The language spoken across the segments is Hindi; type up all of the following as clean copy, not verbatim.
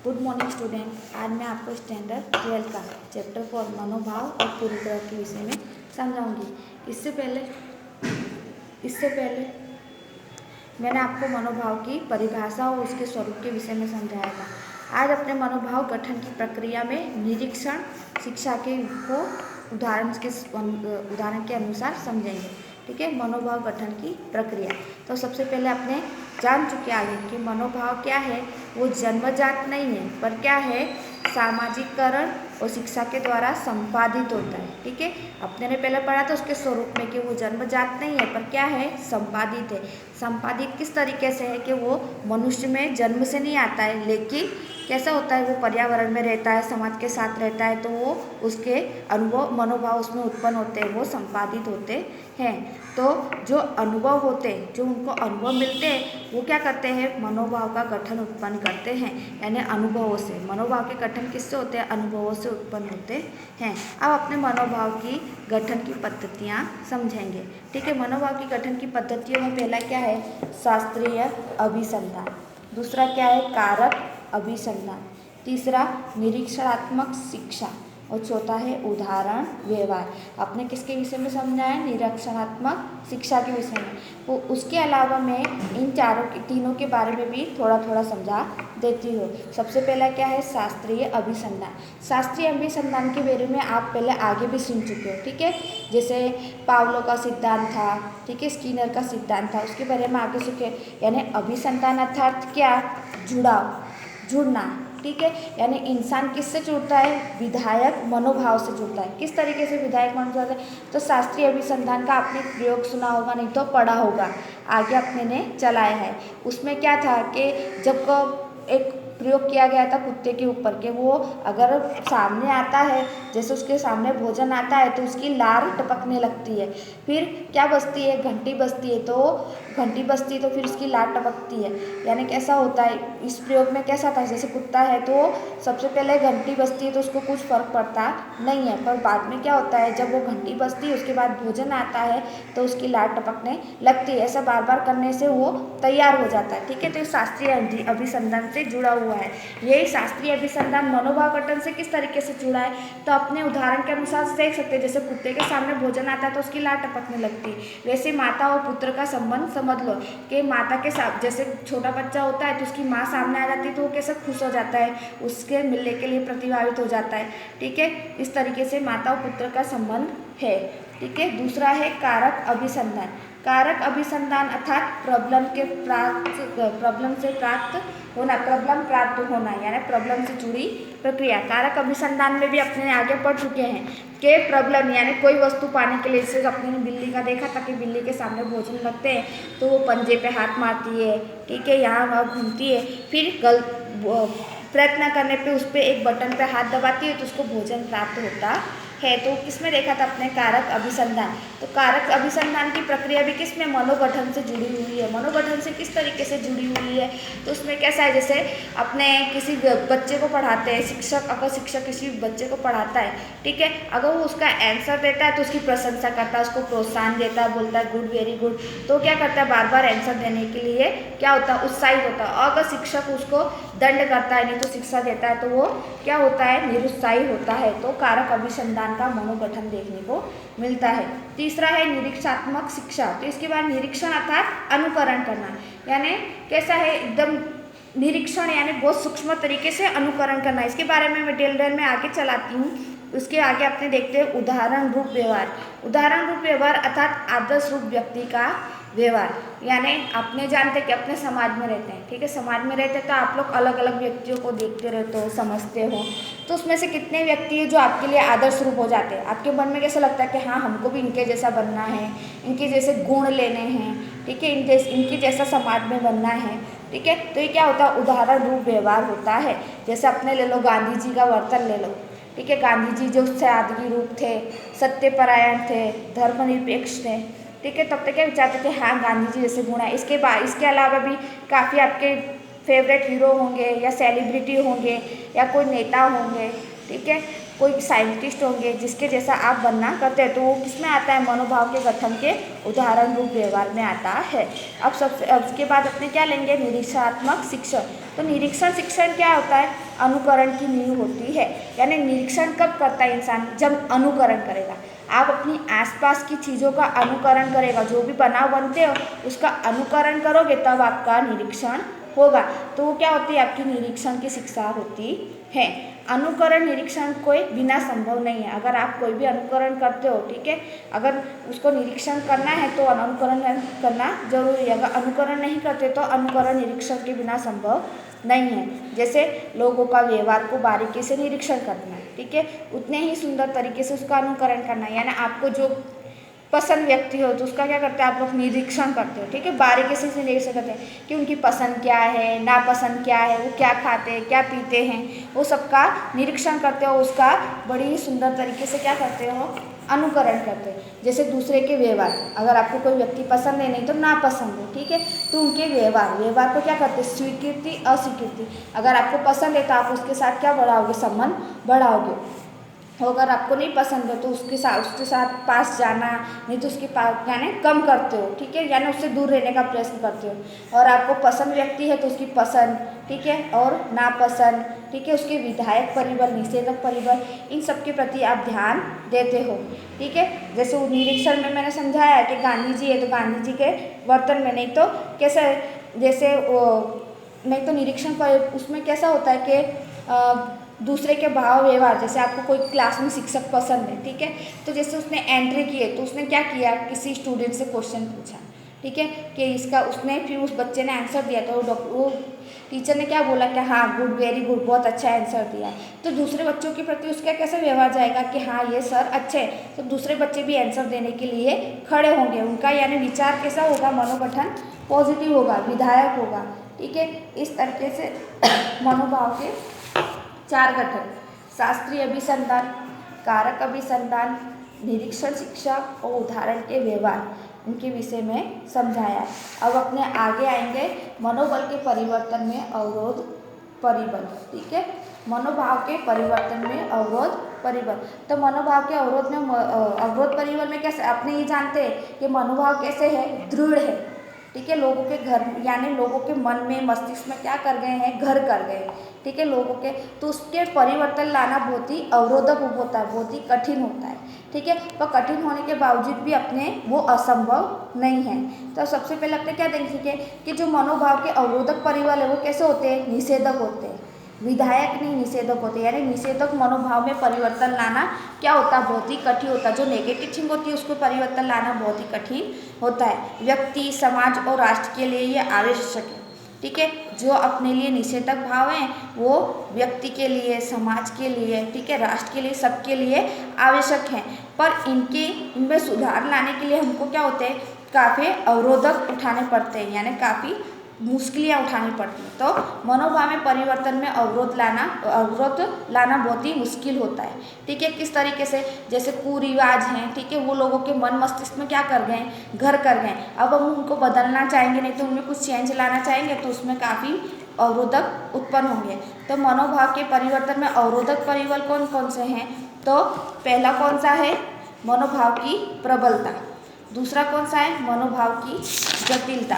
Good morning student. आज मैं आपको स्टैंडर्ड 12 का चैप्टर 4 मनोभाव और पूर्वग्रह के विषय में समझाऊंगी। इससे पहले मैंने आपको मनोभाव की परिभाषा और उसके स्वरूप के विषय में समझाया था। आज अपने मनोभाव गठन की प्रक्रिया में निरीक्षण शिक्षा के को उदाहरण के अनुसार समझेंगे। ठीक है, मनोभाव गठन की प्रक्रिया। तो सबसे पहले आपने जान चुके आगे कि मनोभाव क्या है। वो जन्मजात नहीं है, पर क्या है, सामाजिकरण और शिक्षा के द्वारा संपादित होता है। ठीक है, अपने ने पहले पढ़ा था उसके स्वरूप में कि वो जन्मजात नहीं है, पर क्या है, संपादित है। संपादित किस तरीके से है कि वो मनुष्य में जन्म से नहीं आता है, लेकिन कैसा होता है, वो पर्यावरण में रहता है, समाज के साथ रहता है, तो वो उसके अनुभव मनोभाव उसमें उत्पन्न होते हैं, वो संपादित होते हैं। तो जो अनुभव होते हैं, जो उनको अनुभव मिलते हैं, वो क्या करते हैं, मनोभाव का गठन उत्पन्न करते हैं। यानी अनुभवों से, मनोभाव के गठन किससे होते हैं, अनुभवों से उत्पन्न होते हैं। अब अपने मनोभाव की गठन की पद्धतियाँ समझेंगे। ठीक है, मनोभाव की गठन की पद्धतियों में पहला क्या है, शास्त्रीय अभिसंधान। दूसरा क्या है, कारक अभिसंधान। तीसरा निरीक्षणात्मक शिक्षा। और चौथा है उदाहरण व्यवहार। आपने किसके विषय में समझा है, निरीक्षणात्मक शिक्षा के विषय में। वो उसके अलावा मैं इन तीनों के बारे में भी थोड़ा थोड़ा समझा देती हूँ। सबसे पहला क्या है, शास्त्रीय अभिसंधान। शास्त्रीय अभिसंधान के बारे में आप पहले आगे भी सुन चुके हो। ठीक है, जैसे पावलो का सिद्धांत था, ठीक है, स्किनर का सिद्धांत था, उसके बारे में आगे सीखे। यानी अभिसंधान अर्थात क्या, जुड़ना। ठीक है, यानी इंसान किससे जुड़ता है, विधायक मनोभाव से जुड़ता है। किस तरीके से विधायक मनोभाव से, तो शास्त्रीय अभिसंधान का आपने प्रयोग सुना होगा, नहीं तो पढ़ा होगा, आगे अपने ने चलाया है। उसमें क्या था कि जब एक प्रयोग किया गया था कुत्ते के ऊपर के, वो अगर सामने आता है, जैसे उसके सामने भोजन आता है, तो उसकी लार टपकने लगती है। फिर क्या बजती है, घंटी बजती है, तो फिर उसकी लार टपकती है। यानी कैसा होता है, इस प्रयोग में कैसा था, जैसे कुत्ता है तो सबसे पहले घंटी बजती है तो उसको कुछ फर्क पड़ता नहीं है, पर बाद में क्या होता है, जब वो घंटी बजती है उसके बाद भोजन आता है तो उसकी लार टपकने लगती है। ऐसा बार बार करने से वो तैयार हो जाता है। ठीक है, तो ये शास्त्रीय अभिसंधान से जुड़ा हुआ है। यही शास्त्रीय अभिसंधान मनोभाव गठन से किस तरीके से जुड़ा है, तो अपने उदाहरण के अनुसार देख सकते हैं। जैसे कुत्ते के सामने भोजन आता है तो उसकी लार टपकने लगती है, वैसे माता और पुत्र का संबंध समझ लो कि माता के साथ, जैसे छोटा बच्चा होता है तो उसकी माँ सामने आ जाती है तो वो कैसे खुश हो जाता है, उसके मिलने के लिए प्रतिभावित हो जाता है। ठीक है, इस तरीके से माता और पुत्र का संबंध है। ठीक है, दूसरा है कारक अभिसंधान। कारक अभिसंधान अर्थात प्रॉब्लम प्राप्त होना, यानी प्रॉब्लम से जुड़ी प्रक्रिया। कारक अभिसंधान में भी अपने आगे पढ़ चुके हैं कि प्रॉब्लम यानी कोई वस्तु पाने के लिए, जैसे अपने ने बिल्ली का देखा था कि बिल्ली के सामने भोजन लगते हैं तो वो पंजे पे हाथ मारती है। ठीक है, यहाँ वहाँ घूमती है, फिर प्रयत्न करने पे उस पर एक बटन पे हाथ दबाती है तो उसको भोजन प्राप्त होता है। तो किसमें देखा था अपने, कारक अभिसंधान। तो कारक अभिसंधान की प्रक्रिया भी किसमें, मनोगठन से जुड़ी हुई है। मनोगठन से किस तरीके से जुड़ी हुई है, तो उसमें कैसा है, जैसे अपने किसी बच्चे को पढ़ाते हैं, अगर शिक्षक किसी बच्चे को पढ़ाता है, ठीक है, अगर वो उसका आंसर देता है तो उसकी प्रशंसा करता है, उसको प्रोत्साहन देता है, बोलता है गुड, वेरी गुड। तो क्या करता है, बार बार आंसर देने के लिए क्या होता है, उत्साहित होता है। और अगर शिक्षक उसको दंड करता है, नहीं तो शिक्षा देता है, तो वो क्या होता है, निरुत्साही होता है। तो कारक अभिसंधान का मनोगठन देखने को मिलता है। तीसरा है निरीक्षणात्मक शिक्षा। तो इसके बाद निरीक्षण अर्थात अनुकरण करना, यानी कैसा है, एकदम निरीक्षण यानी बहुत सूक्ष्म तरीके से अनुकरण करना। इसके बारे में मैं डिटेल में आगे चलाती हूँ। उसके आगे अपने देखते हैं उदाहरण रूप व्यवहार। उदाहरण रूप व्यवहार अर्थात आदर्श रूप व्यक्ति का व्यवहार। यानी अपने जानते कि अपने समाज में रहते हैं, ठीक है, समाज में रहते हैं तो आप लोग अलग अलग व्यक्तियों को देखते रहते हो, समझते हो, तो उसमें से कितने व्यक्ति हैं जो आपके लिए आदर्श रूप हो जाते हैं। आपके मन में कैसा लगता है कि हाँ, हमको भी इनके जैसा बनना है, इनके जैसे गुण लेने हैं, ठीक है, इनके जैसा समाज में बनना है। ठीक है, तो ये क्या होता है, उदाहरण रूप व्यवहार होता है। जैसे अपने ले लो गांधी जी का वर्तन ले लो। ठीक है, गांधी जी जो सादगी रूप थे, सत्यपरायण थे, धर्मनिरपेक्ष थे। ठीक है, तब तक क्या विचारते थे, हाँ गांधी जी जैसे गुण है। इसके अलावा भी काफ़ी आपके फेवरेट हीरो होंगे या सेलिब्रिटी होंगे या कोई नेता होंगे। ठीक है, कोई साइंटिस्ट होंगे जिसके जैसा आप बनना करते हैं, तो वो किसमें आता है, मनोभाव के गठन के उदाहरण रूप व्यवहार में आता है। अब उसके बाद अपने क्या लेंगे, निरीक्षणात्मक शिक्षण। तो निरीक्षण शिक्षण क्या होता है, अनुकरण की नींव होती है। यानी निरीक्षण कब करता है इंसान, जब अनुकरण करेगा। आप अपनी आसपास की चीज़ों का अनुकरण करेगा, जो भी बनाव बनते हो उसका अनुकरण करोगे तब आपका निरीक्षण होगा। तो वो क्या होती है, आपकी निरीक्षण की शिक्षा होती है। अनुकरण निरीक्षण कोई बिना संभव नहीं है। अगर आप कोई भी अनुकरण करते हो, ठीक है, अगर उसको निरीक्षण करना है तो अनुकरण करना जरूरी है। अगर अनुकरण नहीं करते तो अनुकरण निरीक्षण के बिना संभव नहीं है। जैसे लोगों का व्यवहार को बारीकी से निरीक्षण करना है, ठीक है, उतने ही सुंदर तरीके से उसका अनुकरण करना है। यानी आपको जो पसंद व्यक्ति हो तो उसका क्या करते हैं आप लोग, निरीक्षण करते हो, ठीक है, बारीकी से निरीक्षण करते हैं कि उनकी पसंद क्या है, नापसंद क्या है, वो क्या खाते हैं, क्या पीते हैं, वो सबका निरीक्षण करते हो, उसका बड़ी ही सुंदर तरीके से क्या करते हो, अनुकरण करते हैं। जैसे दूसरे के व्यवहार, अगर आपको कोई व्यक्ति पसंद है नहीं तो नापसंद है, ठीक है, तो उनके व्यवहार को क्या करते हैं, स्वीकृति अस्वीकृति। अगर आपको पसंद है तो आप उसके साथ क्या बढ़ाओगे, संबंध बढ़ाओगे। अगर आपको नहीं पसंद है तो उसके साथ पास जाना, नहीं तो उसके पास यानी कम करते हो, ठीक है, यानी उससे दूर रहने का प्रयत्न करते हो। और आपको पसंद व्यक्ति है तो उसकी पसंद, ठीक है, और नापसंद, ठीक है, उसके विधायक परिबल, निषेधक परिबल, इन सब के प्रति आप ध्यान देते हो, ठीक है। जैसे वो निरीक्षण में मैंने समझाया कि गांधी जी है तो गांधी जी के वर्तन में, नहीं तो कैसे, जैसे नहीं तो निरीक्षण पर उसमें कैसा होता है कि दूसरे के भाव व्यवहार, जैसे आपको कोई क्लास में शिक्षक पसंद है, ठीक है, तो जैसे उसने एंट्री की है तो उसने क्या किया, किसी स्टूडेंट से क्वेश्चन पूछा, ठीक है, कि इसका, उसने फिर उस बच्चे ने आंसर दिया तो वो टीचर ने क्या बोला कि हाँ गुड, वेरी गुड, बहुत अच्छा आंसर दिया। तो दूसरे बच्चों के प्रति उसका कैसा व्यवहार जाएगा कि हाँ ये सर अच्छे हैं, तो दूसरे बच्चे भी आंसर देने के लिए खड़े होंगे। उनका यानी विचार कैसा होगा, मनोगठन पॉजिटिव होगा, विधायक होगा, ठीक है। इस तरीके से मनोभाव के 4 गठन, शास्त्रीय अभिसंधान, कारक अभिसंधान, निरीक्षण शिक्षा और उदाहरण के व्यवहार, उनके विषय में समझाया। अब अपने आगे आएंगे मनोबल के परिवर्तन में अवरोध परिबल, ठीक है, मनोभाव के परिवर्तन में अवरोध परिबल। तो मनोभाव के अवरोध परिबल में कैसे, अपने ये जानते हैं कि मनोभाव कैसे है, दृढ़ है, ठीक है, लोगों के घर यानी लोगों के मन में, मस्तिष्क में क्या कर गए हैं, घर कर गए, ठीक है, लोगों के, तो उसके परिवर्तन लाना बहुत ही अवरोधक होता है, बहुत ही कठिन होता है, ठीक है। पर कठिन होने के बावजूद भी अपने वो असंभव नहीं है। तो सबसे पहले अपने क्या देखेंगे कि जो मनोभाव के अवरोधक परिबल है वो कैसे होते हैं, निषेधक होते हैं, विधायक नहीं निषेधक होते। यानी निषेधक मनोभाव में परिवर्तन लाना क्या होता है, बहुत ही कठिन होता है। जो नेगेटिव थिंग होती है उसको परिवर्तन लाना बहुत ही कठिन होता है। व्यक्ति, समाज और राष्ट्र के लिए ये आवश्यक है, ठीक है। जो अपने लिए निषेधक भाव हैं वो व्यक्ति के लिए, समाज के लिए, ठीक है, राष्ट्र के लिए, सबके लिए आवश्यक हैं। पर इनमें सुधार लाने के लिए हमको क्या होते हैं, काफ़ी अवरोधक उठाने पड़ते हैं, यानी काफ़ी मुश्किलें उठानी पड़ती हैं। तो मनोभाव में परिवर्तन में अवरोध लाना बहुत ही मुश्किल होता है, ठीक है। किस तरीके से, जैसे कुरिवाज हैं, ठीक है, वो लोगों के मन मस्तिष्क में क्या कर गए, घर कर गए। अब हम उनको बदलना चाहेंगे, नहीं तो उनमें कुछ चेंज लाना चाहेंगे तो उसमें काफ़ी अवरोधक उत्पन्न होंगे। तो मनोभाव के परिवर्तन में अवरोधक परिबल कौन कौन से हैं, तो पहला कौन सा है, मनोभाव की प्रबलता। दूसरा कौन सा है, मनोभाव की जटिलता।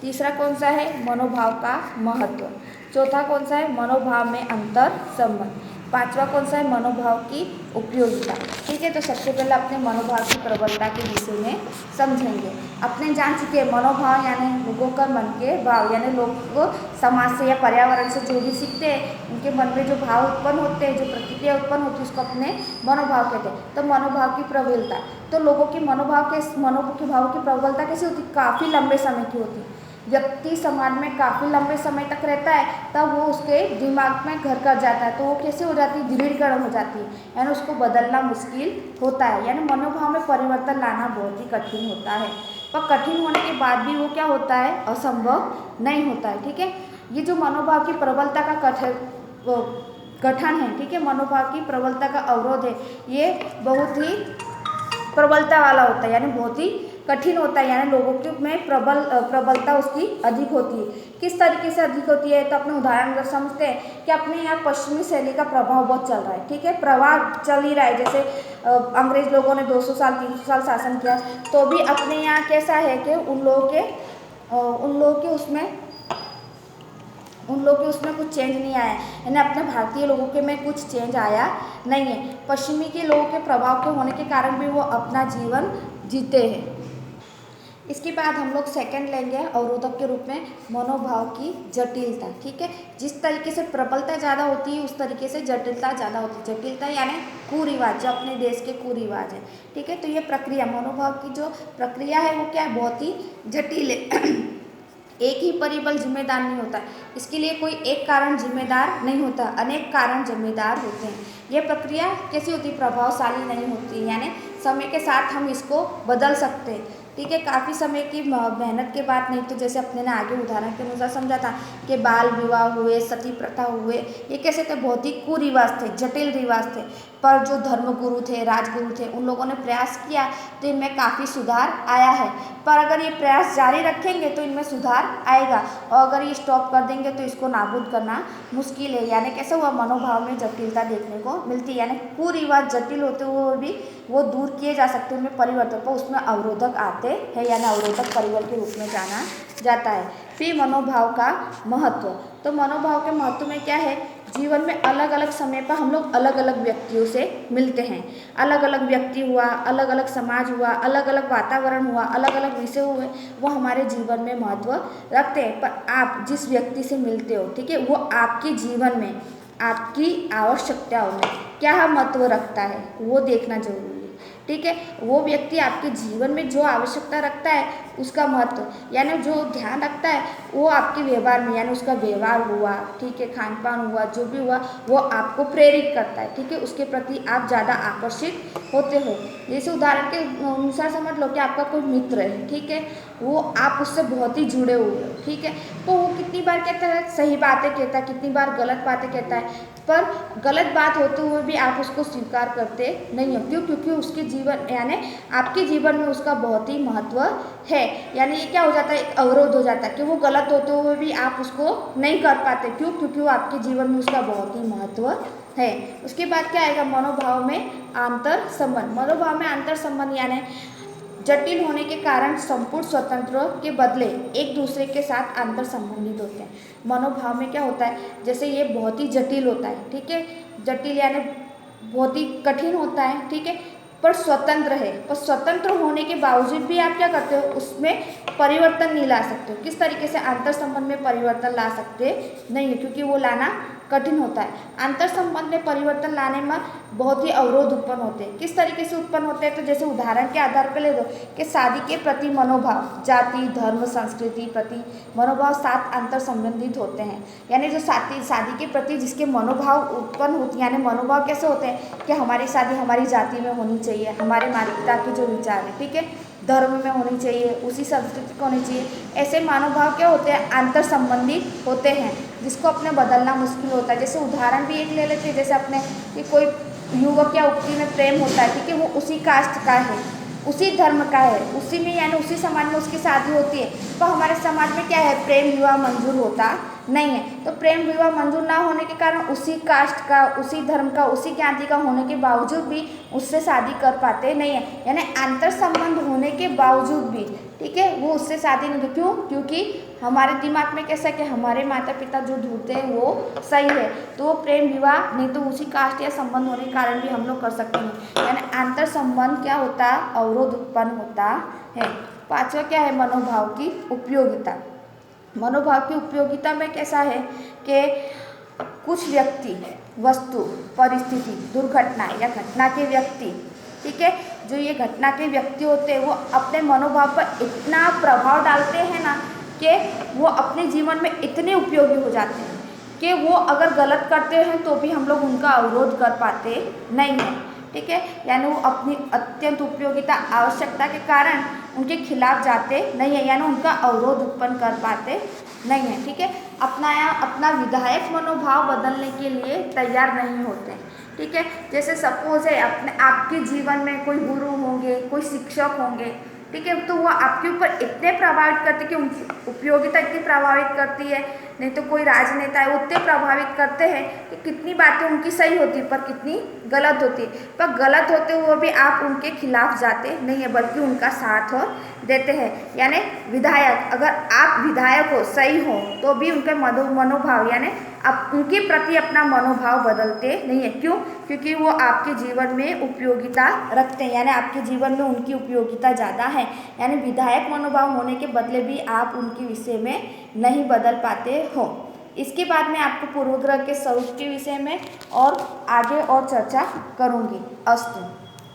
तीसरा कौन सा है, मनोभाव का महत्व। चौथा कौन सा है, मनोभाव में अंतर संबंध। पांचवा कौन सा है, मनोभाव की उपयोगिता, ठीक है। तो सबसे पहले अपने मनोभाव की प्रबलता के विषय में समझेंगे। अपने जान चुके हैं मनोभाव यानी लोगों का मन के भाव, यानी लोग समाज से या पर्यावरण से जो भी सीखते हैं उनके मन में जो भाव उत्पन्न होते हैं, जो प्रतिक्रिया उत्पन्न होती है उसको अपने मनोभाव कहते हैं। तो मनोभाव की प्रबलता, तो लोगों की मनोभाव के भाव की प्रबलता कैसी होती है, काफ़ी लंबे समय की होती है। व्यक्ति समाज में काफ़ी लंबे समय तक रहता है तब वो उसके दिमाग में घर कर जाता है, तो वो कैसे हो जाती है, दृढ़ीकरण हो जाती है, यानी उसको बदलना मुश्किल होता है। यानी मनोभाव में परिवर्तन लाना बहुत ही कठिन होता है। पर कठिन होने के बाद भी वो क्या होता है, असंभव नहीं होता है, ठीक है। ये जो मनोभाव की प्रबलता का गठन है, ठीक है, मनोभाव की प्रबलता का अवरोध है, ये बहुत ही प्रबलता वाला होता है, यानी बहुत ही कठिन होता है, यानी लोगों के में प्रबलता उसकी अधिक होती है। किस तरीके से अधिक होती है, तो अपने उदाहरण अगर समझते हैं कि अपने यहाँ पश्चिमी शैली का प्रभाव बहुत चल रहा है, ठीक है, प्रभाव चल ही रहा है। जैसे अंग्रेज लोगों ने 200 साल 300 साल शासन किया, तो भी अपने यहाँ कैसा है कि उन लोगों के उसमें कुछ चेंज नहीं आया है, यानी अपने भारतीय लोगों के में कुछ चेंज आया नहीं है। पश्चिमी के लोगों के प्रभाव के होने के कारण भी वो अपना जीवन जीते हैं। इसके बाद हम लोग सेकंड लेंगे अवरोधक के रूप में मनोभाव की जटिलता, ठीक है। जिस तरीके से प्रबलता ज़्यादा होती है उस तरीके से जटिलता ज़्यादा होती है। जटिलता यानी कुरिवाज, जो अपने देश के कुरिवाज है, ठीक है। तो ये प्रक्रिया, मनोभाव की जो प्रक्रिया है वो क्या है, बहुत ही जटिल है। एक ही परिबल जिम्मेदार नहीं होता, इसके लिए कोई एक कारण जिम्मेदार नहीं होता, अनेक कारण जिम्मेदार होते हैं। यह प्रक्रिया कैसी होती, प्रभावशाली नहीं होती, यानी समय के साथ हम इसको बदल सकते हैं, ठीक है। काफ़ी समय की मेहनत के बाद नहीं, तो जैसे अपने ने आगे उदाहरण के अनुसार समझा था कि बाल विवाह हुए, सती प्रथा हुए, ये कैसे थे, बहुत ही कुरिवाज थे, जटिल रिवाज थे। पर जो धर्मगुरु थे, राजगुरु थे, उन लोगों ने प्रयास किया तो इनमें काफ़ी सुधार आया है। पर अगर ये प्रयास जारी रखेंगे तो इनमें सुधार आएगा, और अगर ये स्टॉप कर देंगे तो इसको नाबूद करना मुश्किल है। यानी कैसे हुआ, मनोभाव में जटिलता देखने को मिलती है, यानी कुरिवाज जटिल होते हुए भी वो दूर किए जा सकते हैं, उनमें परिवर्तन, पर उसमें अवरोधक आते हैं, यानी अवरोधक परिबल के रूप में जाना जाता है। फिर मनोभाव का महत्व, तो मनोभाव के महत्व में क्या है, जीवन में अलग अलग समय पर हम लोग अलग अलग व्यक्तियों से मिलते हैं। अलग अलग व्यक्ति हुआ, अलग अलग समाज हुआ, अलग अलग वातावरण हुआ, अलग अलग विषय हुए, वो हमारे जीवन में महत्व रखते हैं। पर आप जिस व्यक्ति से मिलते हो, ठीक है, वो आपके जीवन में, आपकी आवश्यकताओं में क्या महत्व रखता है वो देखना जरूरी है, ठीक है। वो व्यक्ति आपके जीवन में जो आवश्यकता रखता है उसका महत्व, यानी जो ध्यान रखता है वो आपके व्यवहार में, यानी उसका व्यवहार हुआ, ठीक है, खान पान हुआ, जो भी हुआ वो आपको प्रेरित करता है, ठीक है, उसके प्रति आप ज़्यादा आकर्षित होते हो। जैसे उदाहरण के अनुसार समझ लो कि आपका कोई मित्र है, ठीक है, वो आप उससे बहुत ही जुड़े हुए हो, ठीक है, तो वो कितनी बार कहता है सही बातें कहता है, कितनी बार गलत बातें कहता है, पर गलत बात होते हुए भी आप उसको स्वीकार करते नहीं हो, क्यों, क्योंकि उसके जीवन, यानी आपके जीवन में उसका बहुत ही महत्व है। यानी ये क्या हो जाता है, एक अवरोध हो जाता है कि वो गलत होते हुए भी आप उसको नहीं कर पाते, क्यों, क्योंकि वो आपके जीवन में उसका बहुत ही महत्व है। उसके बाद क्या आएगा, मनोभाव में आंतर संबंध। मनोभाव में आंतर संबंध यानी जटिल होने के कारण संपूर्ण स्वतंत्र के बदले एक दूसरे के साथ अंतर संबंधित होते हैं। मनोभाव में क्या होता है, जैसे ये बहुत ही जटिल होता है, ठीक है, जटिल यानी बहुत ही कठिन होता है, ठीक है, पर स्वतंत्र है, पर स्वतंत्र होने के बावजूद भी आप क्या करते हो, उसमें परिवर्तन नहीं ला सकते हो। किस तरीके से अंतर संबंध में परिवर्तन ला सकते नहीं है, क्योंकि वो लाना कठिन होता है। अंतर संबंध में परिवर्तन लाने में बहुत ही अवरोध उत्पन्न होते हैं। किस तरीके से उत्पन्न होते हैं, तो जैसे उदाहरण के आधार पर ले दो कि शादी के प्रति मनोभाव, जाति, धर्म, संस्कृति प्रति मनोभाव साथ अंतर संबंधित होते हैं। यानी जो शादी के प्रति जिसके मनोभाव उत्पन्न होती है, यानी मनोभाव कैसे होते हैं कि हमारी शादी हमारी जाति में होनी चाहिए, हमारे माता पिता के जो विचार है, ठीक है, धर्म में होनी चाहिए, उसी संस्कृति को होनी चाहिए। ऐसे मनोभाव क्या होते हैं, अंतर संबंधित होते हैं, जिसको अपने बदलना मुश्किल होता है। जैसे उदाहरण भी एक ले लेते हैं, जैसे अपने कि कोई युवक या युवती में प्रेम होता है, ठीक है, वो उसी कास्ट का है, उसी धर्म का है, उसी में यानी उसी समाज में उसकी शादी होती है, तो हमारे समाज में क्या है, प्रेम विवाह मंजूर होता नहीं है। तो प्रेम विवाह मंजूर ना होने के कारण उसी कास्ट का, उसी धर्म का, उसी ज्ञाति का होने के बावजूद भी उससे शादी कर पाते नहीं है, यानी अंतर संबंध होने के बावजूद भी, ठीक है, वो उससे शादी नहीं करते। क्यों, क्योंकि हमारे दिमाग में कैसा है कि हमारे माता पिता जो ढूंढते हैं वो सही है, तो वो प्रेम विवाह नहीं तो उसी कास्ट या संबंध होने के कारण भी हम लोग कर सकते हैं। यानी अंतर संबंध क्या होता है, अवरोध उत्पन्न होता है। पांचवा क्या है, मनोभाव की उपयोगिता। मनोभाव की उपयोगिता में कैसा है कि कुछ व्यक्ति, वस्तु, परिस्थिति, दुर्घटना या घटना के व्यक्ति, ठीक है, जो ये घटना के व्यक्ति होते हैं वो अपने मनोभाव पर इतना प्रभाव डालते हैं ना कि वो अपने जीवन में इतने उपयोगी हो जाते हैं कि वो अगर गलत करते हैं तो भी हम लोग उनका अवरोध कर पाते नहीं हैं, ठीक है। यानी वो अपनी अत्यंत उपयोगिता, आवश्यकता के कारण उनके खिलाफ जाते नहीं है, यानी उनका अवरोध उत्पन्न कर पाते नहीं है, ठीक है। अपना विधायक मनोभाव बदलने के लिए तैयार नहीं होते, ठीक है। जैसे सपोज है आपके जीवन में कोई गुरु होंगे, कोई शिक्षक होंगे, ठीक है, तो वो आपके ऊपर इतने प्रभावित करते कि उनकी उपयोगिता इतनी प्रभावित करती है, नहीं तो कोई राजनेता है उतने प्रभावित करते हैं कि कितनी बातें उनकी सही होती है पर कितनी गलत होती है, पर गलत होते हुए भी आप उनके खिलाफ जाते नहीं है बल्कि उनका साथ और देते हैं। यानी विधायक, अगर आप विधायक हो, सही हो, तो भी उनके मनोभाव यानी आप उनके प्रति अपना मनोभाव बदलते नहीं है। क्यों? क्योंकि वो आपके जीवन में उपयोगिता रखते हैं, यानी आपके जीवन में उनकी उपयोगिता ज़्यादा है। यानी विधायक मनोभाव होने के बदले भी आप उनके विषय में नहीं बदल पाते हो। इसके बाद मैं आपको पूर्वग्रह के स्वरूप के विषय में और आगे और चर्चा करूँगी। अस्तु।